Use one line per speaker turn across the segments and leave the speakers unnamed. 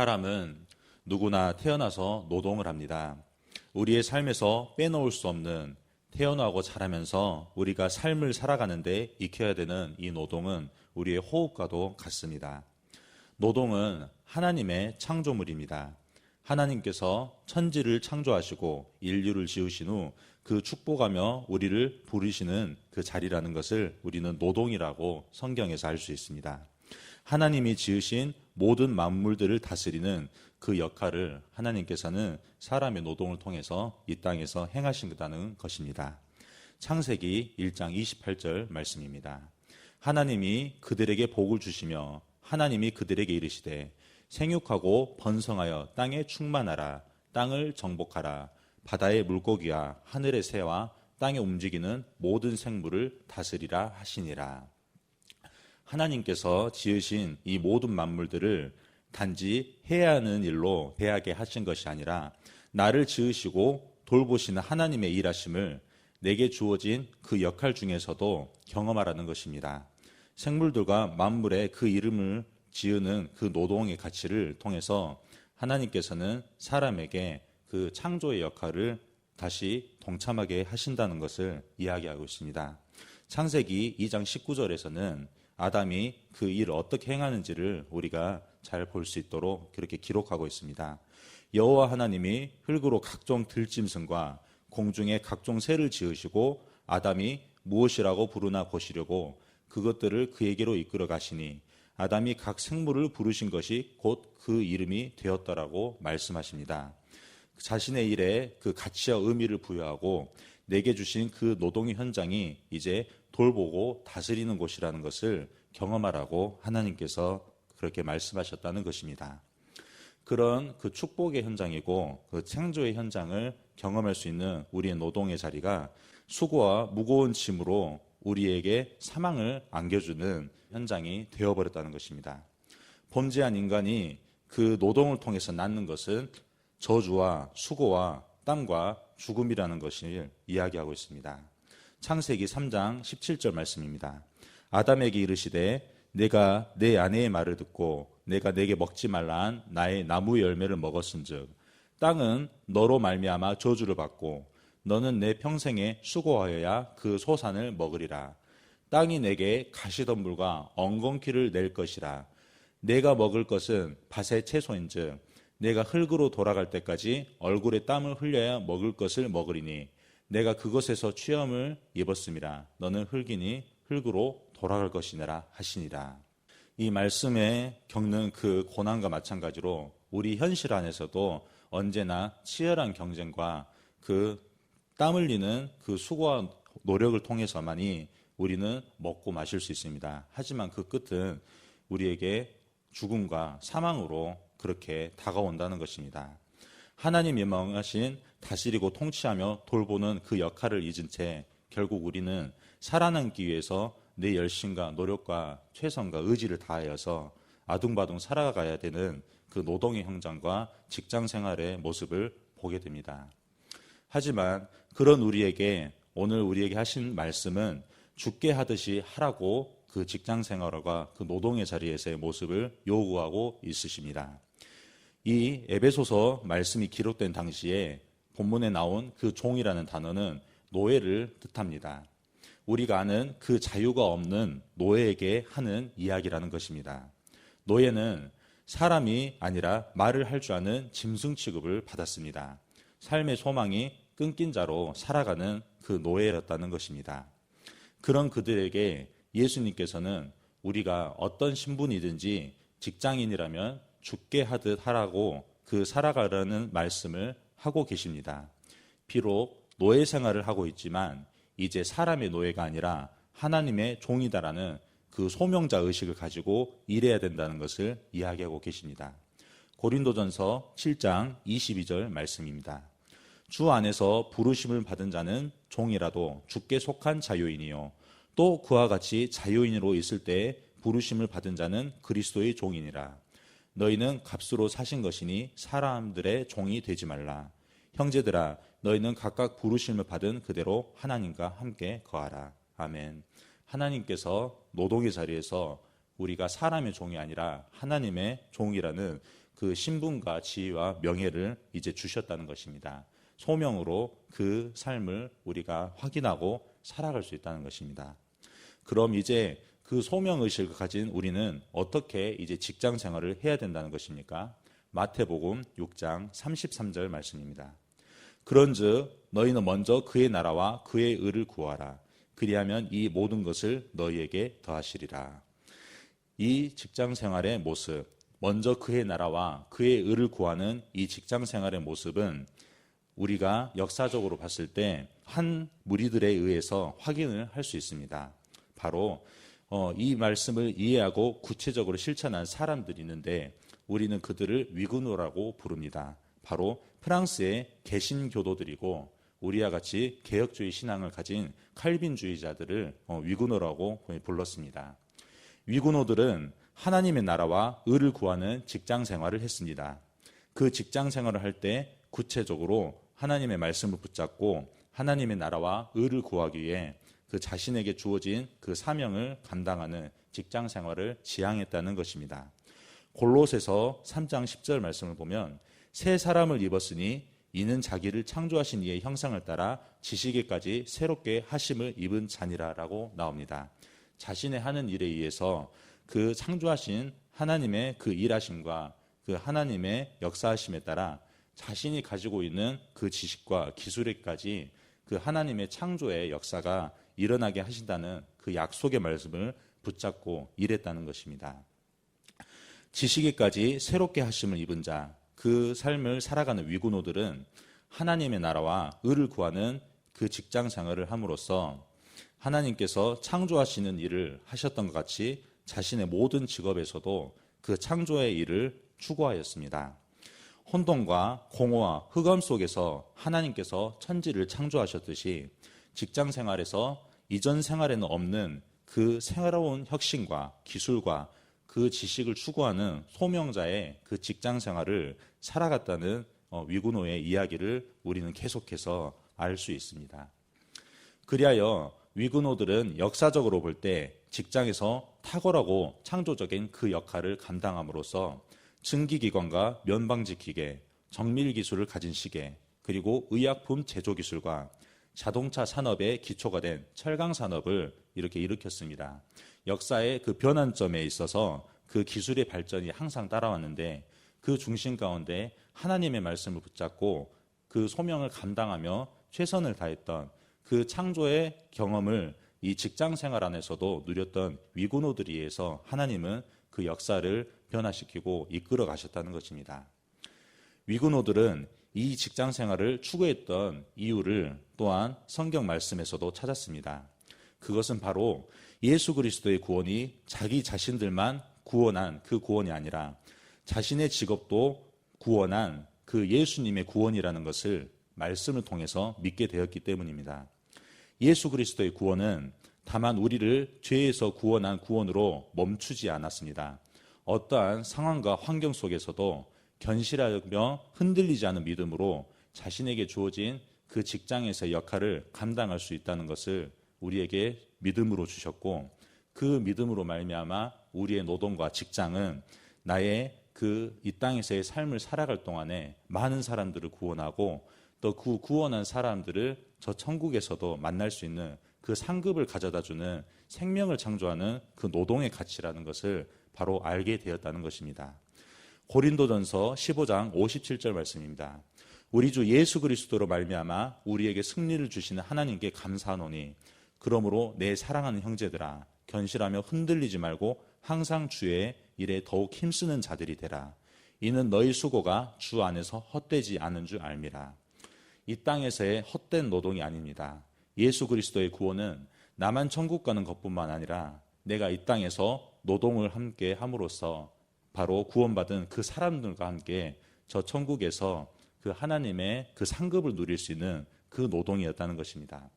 사람은 누구나 태어나서 노동을 합니다. 우리의 삶에서 빼놓을 수 없는 태어나고 자라면서 우리가 삶을 살아가는데 익혀야 되는 이 노동은 우리의 호흡과도 같습니다. 노동은 하나님의 창조물입니다. 하나님께서 천지를 창조하시고 인류를 지으신 후 그 축복하며 우리를 부르시는 그 자리라는 것을 우리는 노동이라고 성경에서 알 수 있습니다. 하나님이 지으신 모든 만물들을 다스리는 그 역할을 하나님께서는 사람의 노동을 통해서 이 땅에서 행하신다는 것입니다. 창세기 1장 28절 말씀입니다. 하나님이 그들에게 복을 주시며 하나님이 그들에게 이르시되 생육하고 번성하여 땅에 충만하라. 땅을 정복하라. 바다의 물고기와 하늘의 새와 땅에 움직이는 모든 생물을 다스리라 하시니라. 하나님께서 지으신 이 모든 만물들을 단지 해야 하는 일로 대하게 하신 것이 아니라 나를 지으시고 돌보시는 하나님의 일하심을 내게 주어진 그 역할 중에서도 경험하라는 것입니다. 생물들과 만물의 그 이름을 지으는 그 노동의 가치를 통해서 하나님께서는 사람에게 그 창조의 역할을 다시 동참하게 하신다는 것을 이야기하고 있습니다. 창세기 2장 19절에서는 아담이 그 일을 어떻게 행하는지를 우리가 잘 볼 수 있도록 그렇게 기록하고 있습니다. 여호와 하나님이 흙으로 각종 들짐승과 공중에 각종 새를 지으시고 아담이 무엇이라고 부르나 보시려고 그것들을 그에게로 이끌어 가시니 아담이 각 생물을 부르신 것이 곧 그 이름이 되었더라고 말씀하십니다. 자신의 일에 그 가치와 의미를 부여하고 내게 주신 그 노동의 현장이 이제 돌보고 다스리는 곳이라는 것을 경험하라고 하나님께서 그렇게 말씀하셨다는 것입니다. 그런 그 축복의 현장이고 그 창조의 현장을 경험할 수 있는 우리의 노동의 자리가 수고와 무거운 짐으로 우리에게 사망을 안겨주는 현장이 되어버렸다는 것입니다. 범죄한 인간이 그 노동을 통해서 낳는 것은 저주와 수고와 땀과 죽음이라는 것을 이야기하고 있습니다. 창세기 3장 17절 말씀입니다. 아담에게 이르시되 내가 내 아내의 말을 듣고 내가 내게 먹지 말라 한 나의 나무 열매를 먹었은즉 땅은 너로 말미암아 저주를 받고 너는 내 평생에 수고하여야 그 소산을 먹으리라. 땅이 내게 가시덤불과 엉겅퀴를 낼 것이라. 내가 먹을 것은 밭의 채소인즉 내가 흙으로 돌아갈 때까지 얼굴에 땀을 흘려야 먹을 것을 먹으리니 내가 그것에서 취함을 입었음이라. 너는 흙이니 흙으로 돌아갈 것이니라 하시니라. 이 말씀에 겪는 그 고난과 마찬가지로 우리 현실 안에서도 언제나 치열한 경쟁과 그 땀 흘리는 그 수고와 노력을 통해서만이 우리는 먹고 마실 수 있습니다. 하지만 그 끝은 우리에게 죽음과 사망으로 그렇게 다가온다는 것입니다. 하나님이 명하신 다스리고 통치하며 돌보는 그 역할을 잊은 채 결국 우리는 살아남기 위해서 내 열심과 노력과 최선과 의지를 다하여서 아둥바둥 살아가야 되는 그 노동의 현장과 직장 생활의 모습을 보게 됩니다. 하지만 그런 우리에게 오늘 우리에게 하신 말씀은 죽게 하듯이 하라고 그 직장 생활과 그 노동의 자리에서의 모습을 요구하고 있으십니다. 이 에베소서 말씀이 기록된 당시에 본문에 나온 그 종이라는 단어는 노예를 뜻합니다. 우리가 아는 그 자유가 없는 노예에게 하는 이야기라는 것입니다. 노예는 사람이 아니라 말을 할 줄 아는 짐승 취급을 받았습니다. 삶의 소망이 끊긴 자로 살아가는 그 노예였다는 것입니다. 그런 그들에게 예수님께서는 우리가 어떤 신분이든지 직장인이라면 죽게 하듯 하라고 그 살아가라는 말씀을 하고 계십니다. 비록 노예 생활을 하고 있지만 이제 사람의 노예가 아니라 하나님의 종이다라는 그 소명자 의식을 가지고 일해야 된다는 것을 이야기하고 계십니다. 고린도전서 7장 22절 말씀입니다. 주 안에서 부르심을 받은 자는 종이라도 주께 속한 자유인이요 또 그와 같이 자유인으로 있을 때에 부르심을 받은 자는 그리스도의 종이니라. 너희는 값으로 사신 것이니 사람들의 종이 되지 말라. 형제들아 너희는 각각 부르심을 받은 그대로 하나님과 함께 거하라. 아멘. 하나님께서 노동의 자리에서 우리가 사람의 종이 아니라 하나님의 종이라는 그 신분과 지위와 명예를 이제 주셨다는 것입니다. 소명으로 그 삶을 우리가 확인하고 살아갈 수 있다는 것입니다. 그럼 이제 그 소명의식을 가진 우리는 어떻게 이제 직장 생활을 해야 된다는 것입니까? 마태복음 6장 33절 말씀입니다. 그런즉 너희는 먼저 그의 나라와 그의 의를 구하라. 그리하면 이 모든 것을 너희에게 더하시리라. 이 직장 생활의 모습, 먼저 그의 나라와 그의 의를 구하는 이 직장 생활의 모습은 우리가 역사적으로 봤을 때 한 무리들에 의해서 확인을 할 수 있습니다. 바로 이 말씀을 이해하고 구체적으로 실천한 사람들이 있는데 우리는 그들을 위그노라고 부릅니다. 바로 프랑스의 개신교도들이고 우리와 같이 개혁주의 신앙을 가진 칼빈주의자들을 위그노라고 불렀습니다. 위그노들은 하나님의 나라와 의를 구하는 직장 생활을 했습니다. 그 직장 생활을 할 때 구체적으로 하나님의 말씀을 붙잡고 하나님의 나라와 의를 구하기 위해 그 자신에게 주어진 그 사명을 감당하는 직장 생활을 지향했다는 것입니다. 골로새서 3장 10절 말씀을 보면 새 사람을 입었으니 이는 자기를 창조하신 이의 형상을 따라 지식에까지 새롭게 하심을 입은 자니라라고 나옵니다. 자신의 하는 일에 의해서 그 창조하신 하나님의 그 일하심과 그 하나님의 역사하심에 따라 자신이 가지고 있는 그 지식과 기술에까지 그 하나님의 창조의 역사가 일어나게 하신다는 그 약속의 말씀을 붙잡고 일했다는 것입니다. 지식에까지 새롭게 하심을 입은 자, 그 삶을 살아가는 위구노들은 하나님의 나라와 의를 구하는 그 직장 생활을 함으로써 하나님께서 창조하시는 일을 하셨던 것 같이 자신의 모든 직업에서도 그 창조의 일을 추구하였습니다. 혼돈과 공허와 흑암 속에서 하나님께서 천지를 창조하셨듯이 직장 생활에서 이전 생활에는 없는 그 새로운 혁신과 기술과 그 지식을 추구하는 소명자의 그 직장 생활을 살아갔다는 위구노의 이야기를 우리는 계속해서 알 수 있습니다. 그리하여 위구노들은 역사적으로 볼 때 직장에서 탁월하고 창조적인 그 역할을 감당함으로써 증기기관과 면방지 기계, 정밀 기술을 가진 시계, 그리고 의약품 제조 기술과 자동차 산업의 기초가 된 철강 산업을 이렇게 일으켰습니다. 역사의 그 변환점에 있어서 그 기술의 발전이 항상 따라왔는데 그 중심 가운데 하나님의 말씀을 붙잡고 그 소명을 감당하며 최선을 다했던 그 창조의 경험을 이 직장 생활 안에서도 누렸던 위구노들에 의해서 하나님은 그 역사를 변화시키고 이끌어 가셨다는 것입니다. 위구노들은 이 직장 생활을 추구했던 이유를 또한 성경 말씀에서도 찾았습니다. 그것은 바로 예수 그리스도의 구원이 자기 자신들만 구원한 그 구원이 아니라 자신의 직업도 구원한 그 예수님의 구원이라는 것을 말씀을 통해서 믿게 되었기 때문입니다. 예수 그리스도의 구원은 다만 우리를 죄에서 구원한 구원으로 멈추지 않았습니다. 어떠한 상황과 환경 속에서도 견실하며 흔들리지 않은 믿음으로 자신에게 주어진 그 직장에서의 역할을 감당할 수 있다는 것을 우리에게 믿음으로 주셨고 그 믿음으로 말미암아 우리의 노동과 직장은 나의 그 이 땅에서의 삶을 살아갈 동안에 많은 사람들을 구원하고 또 그 구원한 사람들을 저 천국에서도 만날 수 있는 그 상급을 가져다주는 생명을 창조하는 그 노동의 가치라는 것을 바로 알게 되었다는 것입니다. 고린도전서 15장 57절 말씀입니다. 우리 주 예수 그리스도로 말미암아 우리에게 승리를 주시는 하나님께 감사하노니 그러므로 내 사랑하는 형제들아 견실하며 흔들리지 말고 항상 주의 일에 더욱 힘쓰는 자들이 되라. 이는 너희 수고가 주 안에서 헛되지 않은 줄 알미라. 이 땅에서의 헛된 노동이 아닙니다. 예수 그리스도의 구원은 나만 천국 가는 것뿐만 아니라 내가 이 땅에서 노동을 함께 함으로써 바로 구원받은 그 사람들과 함께 저 천국에서 그 하나님의 그 상급을 누릴 수 있는 그 노동이었다는 것입니다.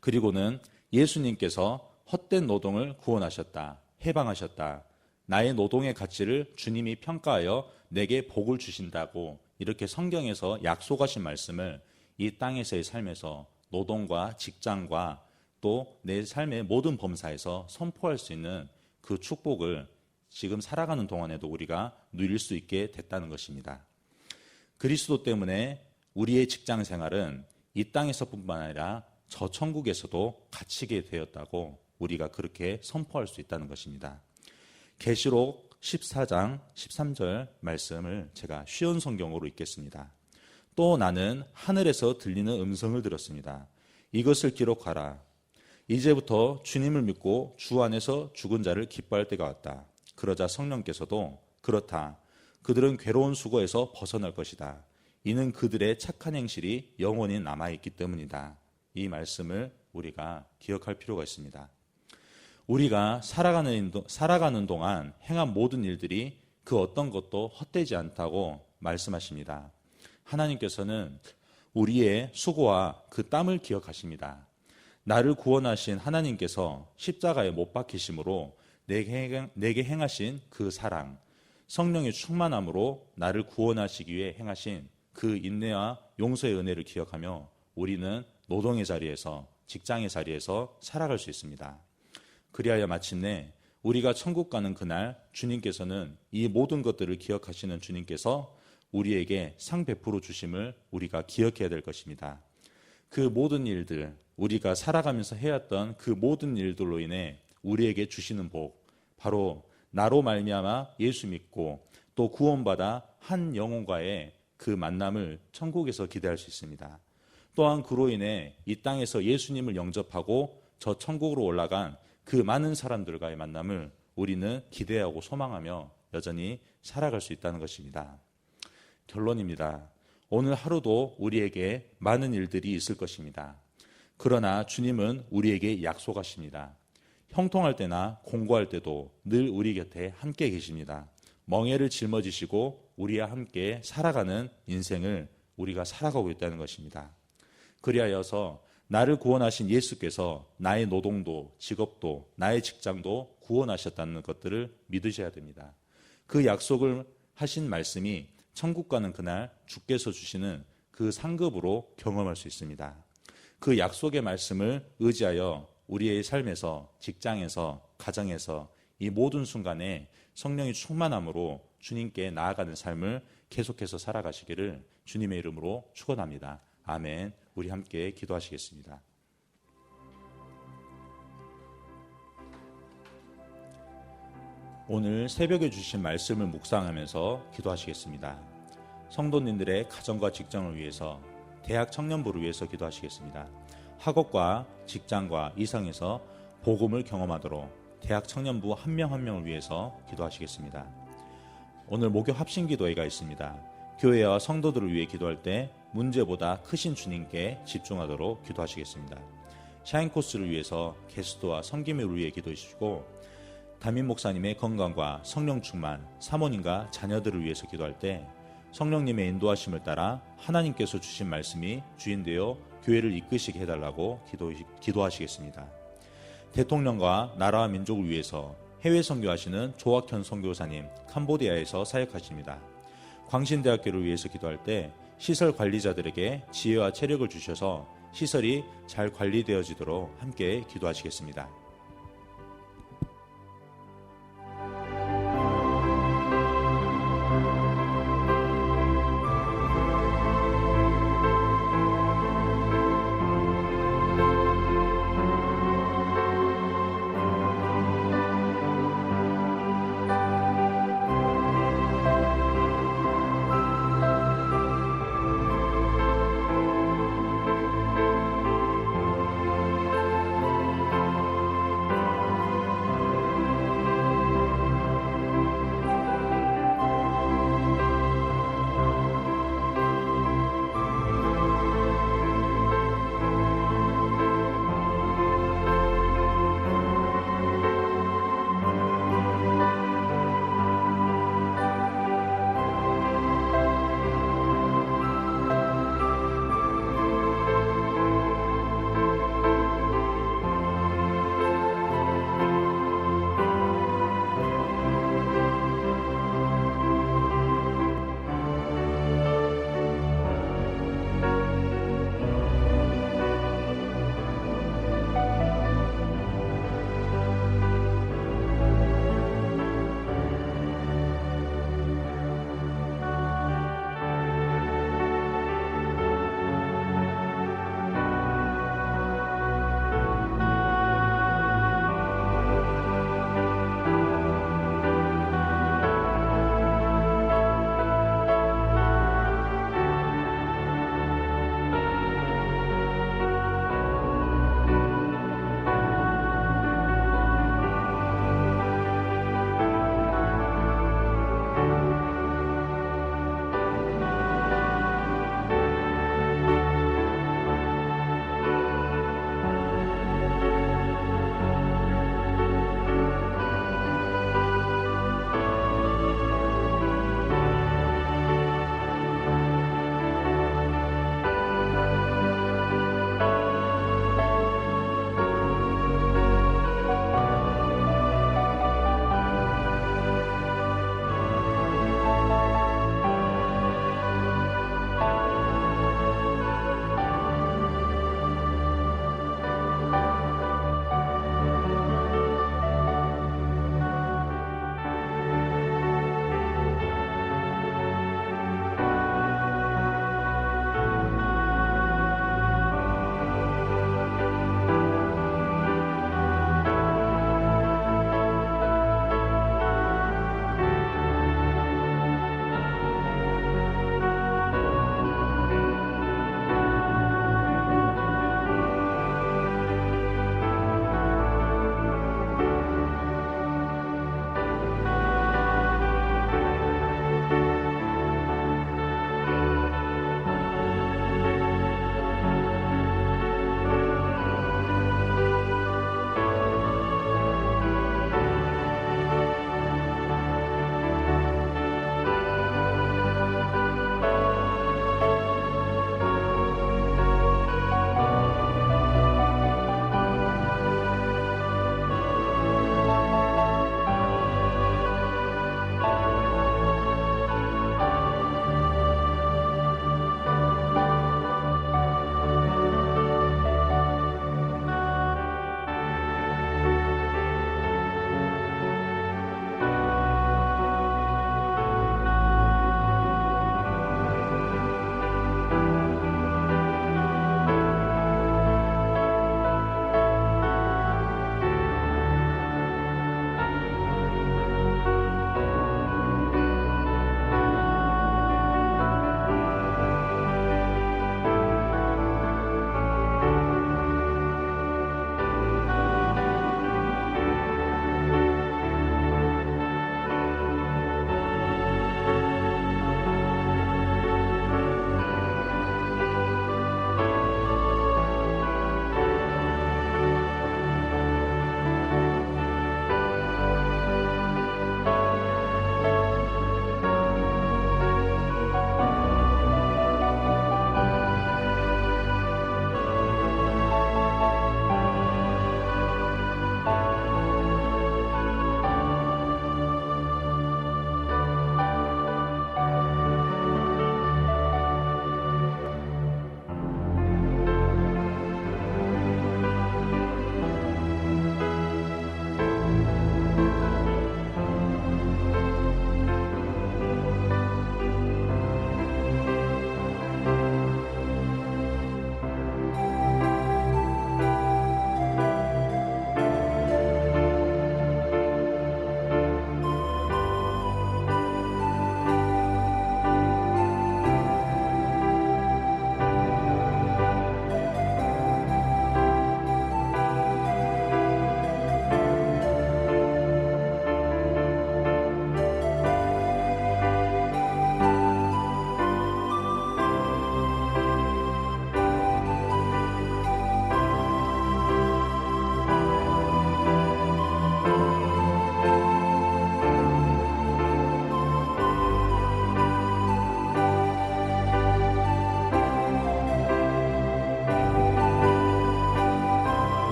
그리고는 예수님께서 헛된 노동을 구원하셨다, 해방하셨다. 나의 노동의 가치를 주님이 평가하여 내게 복을 주신다고 이렇게 성경에서 약속하신 말씀을 이 땅에서의 삶에서 노동과 직장과 또 내 삶의 모든 범사에서 선포할 수 있는 그 축복을 지금 살아가는 동안에도 우리가 누릴 수 있게 됐다는 것입니다. 그리스도 때문에 우리의 직장 생활은 이 땅에서뿐만 아니라 저 천국에서도 갇히게 되었다고 우리가 그렇게 선포할 수 있다는 것입니다. 계시록 14장 13절 말씀을 제가 쉬운 성경으로 읽겠습니다. 또 나는 하늘에서 들리는 음성을 들었습니다. 이것을 기록하라. 이제부터 주님을 믿고 주 안에서 죽은 자를 기뻐할 때가 왔다. 그러자 성령께서도 그렇다. 그들은 괴로운 수고에서 벗어날 것이다. 이는 그들의 착한 행실이 영원히 남아있기 때문이다. 이 말씀을 우리가 기억할 필요가 있습니다. 우리가 살아가는 동안 행한 모든 일들이 그 어떤 것도 헛되지 않다고 말씀하십니다. 하나님께서는 우리의 수고와 그 땀을 기억하십니다. 나를 구원하신 하나님께서 십자가에 못 박히심으로 내게 행하신 그 사랑, 성령의 충만함으로 나를 구원하시기 위해 행하신 그 인내와 용서의 은혜를 기억하며 우리는 노동의 자리에서, 직장의 자리에서 살아갈 수 있습니다. 그리하여 마침내 우리가 천국 가는 그날 주님께서는 이 모든 것들을 기억하시는 주님께서 우리에게 상 베풀어 주심을 우리가 기억해야 될 것입니다. 그 모든 일들, 우리가 살아가면서 해왔던 그 모든 일들로 인해 우리에게 주시는 복, 바로 나로 말미암아 예수 믿고 또 구원받아 한 영혼과의 그 만남을 천국에서 기대할 수 있습니다. 또한 그로 인해 이 땅에서 예수님을 영접하고 저 천국으로 올라간 그 많은 사람들과의 만남을 우리는 기대하고 소망하며 여전히 살아갈 수 있다는 것입니다. 결론입니다. 오늘 하루도 우리에게 많은 일들이 있을 것입니다. 그러나 주님은 우리에게 약속하십니다. 형통할 때나 공고할 때도 늘 우리 곁에 함께 계십니다. 멍에를 짊어지시고 우리와 함께 살아가는 인생을 우리가 살아가고 있다는 것입니다. 그리하여서 나를 구원하신 예수께서 나의 노동도 직업도 나의 직장도 구원하셨다는 것들을 믿으셔야 됩니다. 그 약속을 하신 말씀이 천국 가는 그날 주께서 주시는 그 상급으로 경험할 수 있습니다. 그 약속의 말씀을 의지하여 우리의 삶에서, 직장에서, 가정에서 이 모든 순간에 성령의 충만함으로 주님께 나아가는 삶을 계속해서 살아가시기를 주님의 이름으로 축원합니다. 아멘. 우리 함께 기도하시겠습니다. 오늘 새벽에 주신 말씀을 묵상하면서 기도하시겠습니다. 성도님들의 가정과 직장을 위해서, 대학 청년부를 위해서 기도하시겠습니다. 학업과 직장과 이상에서 복음을 경험하도록 대학 청년부 한 명 한 명을 위해서 기도하시겠습니다. 오늘 목요 합심 기도회가 있습니다. 교회와 성도들을 위해 기도할 때 문제보다 크신 주님께 집중하도록 기도하시겠습니다. 샤인 코스를 위해서 게스트와 섬김을 위해 기도해 주시고, 담임 목사님의 건강과 성령 충만, 사모님과 자녀들을 위해서 기도할 때 성령님의 인도하심을 따라 하나님께서 주신 말씀이 주인되어 교회를 이끄시게 해달라고 기도하시겠습니다. 대통령과 나라와 민족을 위해서 해외 선교하시는 조학현 선교사님, 캄보디아에서 사역하십니다. 광신대학교를 위해서 기도할 때 시설 관리자들에게 지혜와 체력을 주셔서 시설이 잘 관리되어지도록 함께 기도하시겠습니다.